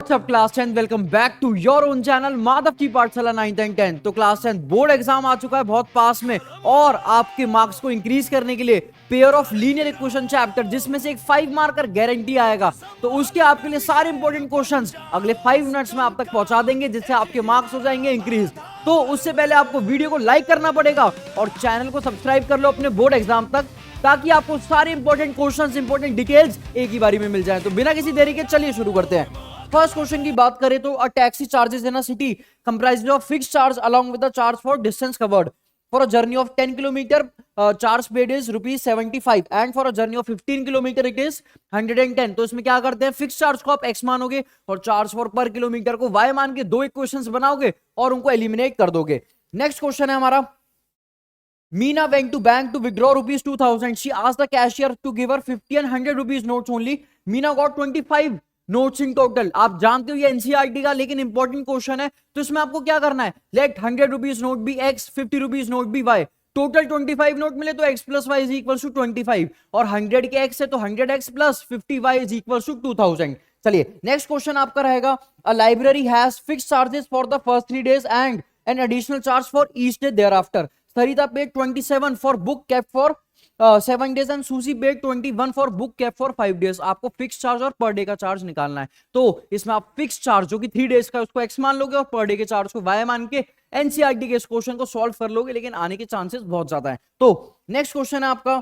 What's up class 10, welcome back to your own channel Madhav की Pathshala 9th and 10th। तो class 10 board exam आ चुका है बहुत पास में, और आपके मार्क्स को इंक्रीज करने के लिए pair of linear equation chapter, जिसमें से एक 5 मार्कर गारंटी आएगा, तो उसके आपके लिए सारे इंपॉर्टेंट क्वेश्चंस अगले 5 मिनट्स में आप तक पहुंचा देंगे, जिससे आपके मार्क्स हो जाएंगे इंक्रीज। तो उससे पहले आपको वीडियो को लाइक करना पड़ेगा और चैनल को सब्सक्राइब कर लो अपने बोर्ड एग्जाम तक, ताकि आपको सारे इंपॉर्टेंट क्वेश्चंस, इंपॉर्टेंट डिटेल्स एक ही बारी में मिल जाए। तो बिना किसी देरी के चलिए शुरू करते हैं। फर्स्ट क्वेश्चन की बात करें तो a taxi charges in a city comprised of fixed charge along with the charge for distance covered. For a journey of 10 kilometre charge paid is ₹75 and for a journey of 15 kilometre it is 110। तो इसमें क्या करते हैं, fix charge को आप x मानोगे और charge for पर किलोमीटर को y मान के दो इक्वेशंस बनाओगे और उनको एलिमिनेट कर दोगे। नेक्स्ट क्वेश्चन है हमारा, Meena went to bank to withdraw ₹2000. She asked the cashier to give her 50 and 100 rupees notes only. Meena got 25 notes in total. आप जानते हो ये एनसीईआरटी का लेकिन इंपॉर्टेंट क्वेश्चन है, तो इसमें आपको क्या करना है, let 100 rupees note be x, 50 rupees note be y। Total 25 note मिले तो x plus y is equal to 25, और 100 के x है तो 100x plus 50y is equal to 2000। चलिए नेक्स्ट क्वेश्चन आपका रहेगा, a library has fixed charges for the first 3 days and an additional charge for each day thereafter. Sarita paid 27 for book kept for 7 days and Susie paid 21 for book kept for 5 days। आपको fix charge और per day का charge निकालना है, तो इसमें आप fix charge जो कि 3 डेज का उसको x मान लोगे और पर डे के चार्ज को y मान के एनसीईआरटी के इस क्वेश्चन को सॉल्व कर लोगे, लेकिन आने के चांसेस बहुत ज्यादा है। तो नेक्स्ट क्वेश्चन है आपका,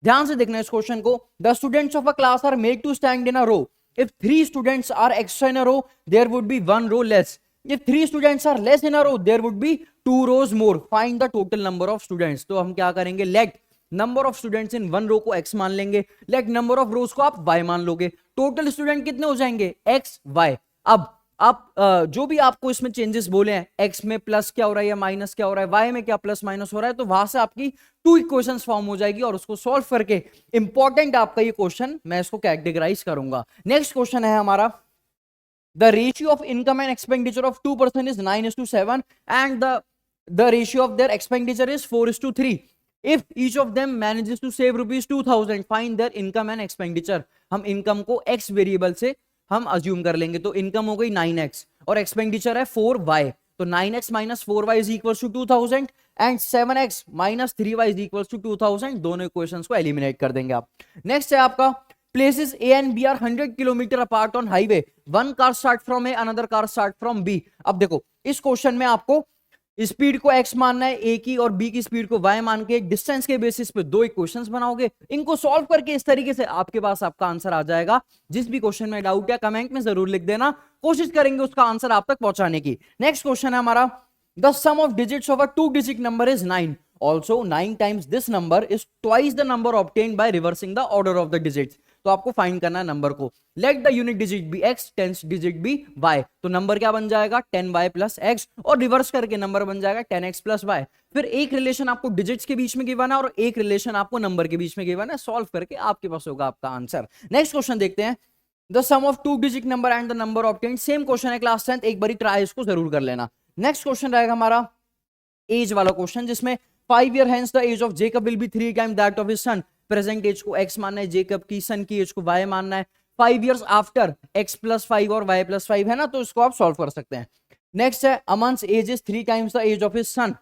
ध्यान से देखना इस क्वेश्चन को, the students of a class are made to stand in a row. If 3 students are extra in a row there would be 1 row less. If 3 students are less in a row, there would be 2 rows more. Find the total number of students. तो हम क्या करेंगे, let number of students in one row को x मान लेंगे, let number of rows को आप y मान लोगे, टोटल स्टूडेंट कितने हो जाएंगे x y। अब आप जो भी आपको इसमें चेंजेस बोले हैं, x में प्लस क्या हो रहा है या माइनस क्या हो रहा है, y में क्या प्लस माइनस हो रहा है, तो वहां से आपकी 2 इक्वेशंस फॉर्म हो जाएगी और उसको सॉल्व करके इंपॉर्टेंट आपका ये क्वेश्चन मैं इसको कैटेगराइज करूंगा। नेक्स्ट क्वेश्चन है हमारा, the ratio of income and expenditure of 2 person is 9:7 and the ratio of their expenditure is 4:3. If each of them manages to save ₹2000, find their income and expenditure। हम income को x variable से हम assume कर लेंगे, तो income हो गई 9x और एक्सपेंडिचर है 4y, तो 9x minus 4y is equal to 2000 and 7x minus 3y is equal to 2000। दोनों इक्वेशंस को एलिमिनेट कर देंगे आप। नेक्स्ट है आपका, places A and B are 100 kilometre apart on highway. One car start from A, another car start from B. अब देखो इस क्वेश्चन में आपको स्पीड को x मानना है A की और B की स्पीड को y मान के डिस्टेंस के बेसिस पे दो इक्वेशंस बनाओगे, इनको सॉल्व करके इस तरीके से आपके पास आपका आंसर आ जाएगा। जिस भी क्वेश्चन में डाउट है कमेंट में जरूर लिख देना, कोशिश करेंगे उसका आंसर आप तक पहुंचाने की। नेक्स्ट क्वेश्चन है हमारा, the sum of digits of a 2 digit number is 9. Also 9 times this number is twice the number obtained by reversing the order of the digits। तो आपको फाइंड करना है नंबर को, let the unit digit be x, tens digit be y। तो number क्या बन जाएगा, 10y प्लस x, और रिवर्स करके नंबर बन जाएगा 10x प्लस y। फिर एक रिलेशन आपको डिजिट्स के बीच में गिवन है और एक रिलेशन आपको नंबर के बीच में गिवन है, सॉल्व करके आपके पास होगा आपका आंसर। नेक्स्ट क्वेश्चन देखते हैं, the sum of 2 digit number and the number obtained. Same question है क्लास 10th, एक बारी ट्राई इसको जरूर कर लेना। नेक्स्ट क्वेश्चन रहेगा हमारा एज वाला क्वेश्चन, जिसमें 5 year hence the age of Jacob will be 3 times that of his son। Present age को x मानना है जेकब की, सन की एज को y मानना है। 5 years आफ्टर x प्लस 5 और y प्लस 5 है ना, तो इसको आप सॉल्व कर सकते हैं। नेक्स्ट है, Aman's age is 3 times the age of his son.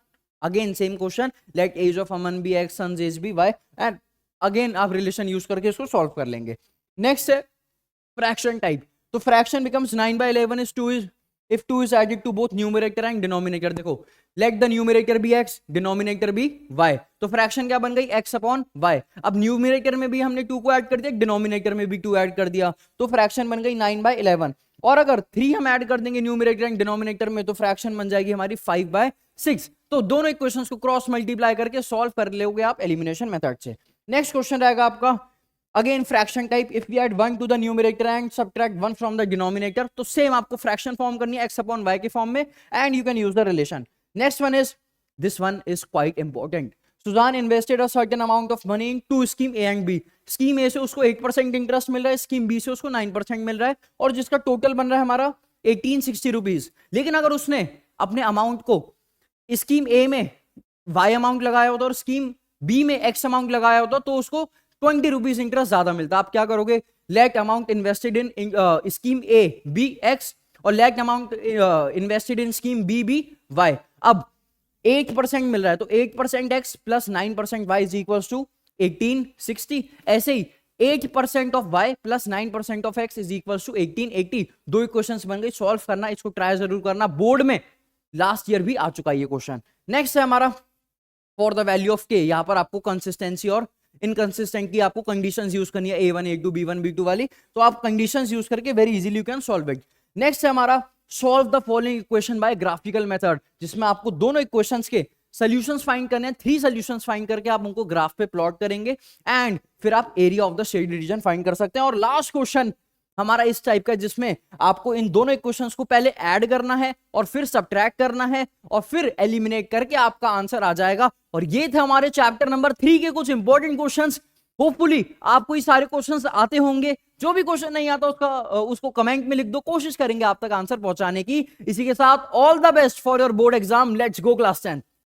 Again same question, let age of Aman be x, son's age be y, and again आप रिलेशन यूज करके इसको सॉल्व कर लेंगे। नेक्स्ट है फ्रैक्शन टाइप, तो fraction becomes 9/11 is 2 is if 2 is added to both numerator and denominator। देखो let the numerator be x, denominator be y, तो fraction क्या बन गई, x अपॉन y। अब न्यूमरेटर में भी हमने 2 को ऐड कर दिया, डिनोमिनेटर में भी 2 ऐड कर दिया, तो फ्रैक्शन बन गई 9/11। और अगर 3 हम ऐड कर देंगे न्यूमरेटर एंड डिनोमिनेटर में, तो फ्रैक्शन बन जाएगी हमारी 5/6। तो दोनों इक्वेशंस को क्रॉस मल्टीप्लाई करके सॉल्व कर लोगे आप एलिमिनेशन मेथड से। नेक्स्ट क्वेश्चन रहेगा आपका, again fraction type, if we add 1 to the numerator and subtract 1 from the denominator, तो सेम आपको फ्रैक्शन फॉर्म करनी है x अपॉन y के फॉर्म में, and you can use the relation. Next one is, this one is quite important, Susan invested a certain amount of money in 2 scheme A and B। Scheme A से उसको 8% interest मिल रहा है, scheme B से उसको 9% मिल रहा है, और जिसका टोटल बन रहा है हमारा 1860 रुपीज। लेकिन अगर उसने अपने अमाउंट को स्कीम A में y अमाउंट लगाया होता और स्कीम B में x अमाउंट लगाया होता, तो उसको 20 रुपीज इंटरेस्ट ज्यादा मिलता। आप क्या करोगे, let amount invested in scheme A be X और let amount invested in scheme B be Y. अब 8% मिल रहा है तो 8% X plus 9% Y is equal to 1860। ऐसे ही 8% of y plus 9% of x is equal to 1880। दो इक्वेशन बन गई, सॉल्व करना, इसको ट्राई जरूर करना, बोर्ड में लास्ट ईयर भी आ चुका है ये क्वेश्चन। नेक्स्ट है हमारा for the value of k। यहां पर आपको कंसिस्टेंसी और इनकंसिस्टेंट की आपको कंडीशंस यूज करनी है, A1 A2 B1 B2 वाली, तो आप कंडीशंस यूज करके very easily you can solve it. Next है हमारा solve the following equation by graphical method, जिसमें आपको दोनों इक्वेशंस के सॉल्यूशंस फाइंड करने हैं। 3 सॉल्यूशंस फाइंड करके आप उनको ग्राफ पे प्लॉट करेंगे एंड फिर आप area of the shaded region find कर सकते हैं। और लास्ट क्वेश्चन हमारा इस टाइप का, जिसमें आपको इन दोनों इक्वेशंस को पहले ऐड करना है और फिर सब्ट्रैक्ट करना है और फिर एलिमिनेट करके आपका आंसर आ जाएगा। और ये थे हमारे चैप्टर नंबर 3 के कुछ इंपॉर्टेंट क्वेश्चंस। होपफुली आपको ये सारे क्वेश्चंस आते होंगे। जो भी क्वेश्चन नहीं आता उसको कमेंट में लिख दो, कोशिश करेंगे आप तक आंसर पहुंचाने की। इसी के साथ all the best for your board exam. Let's go class 10।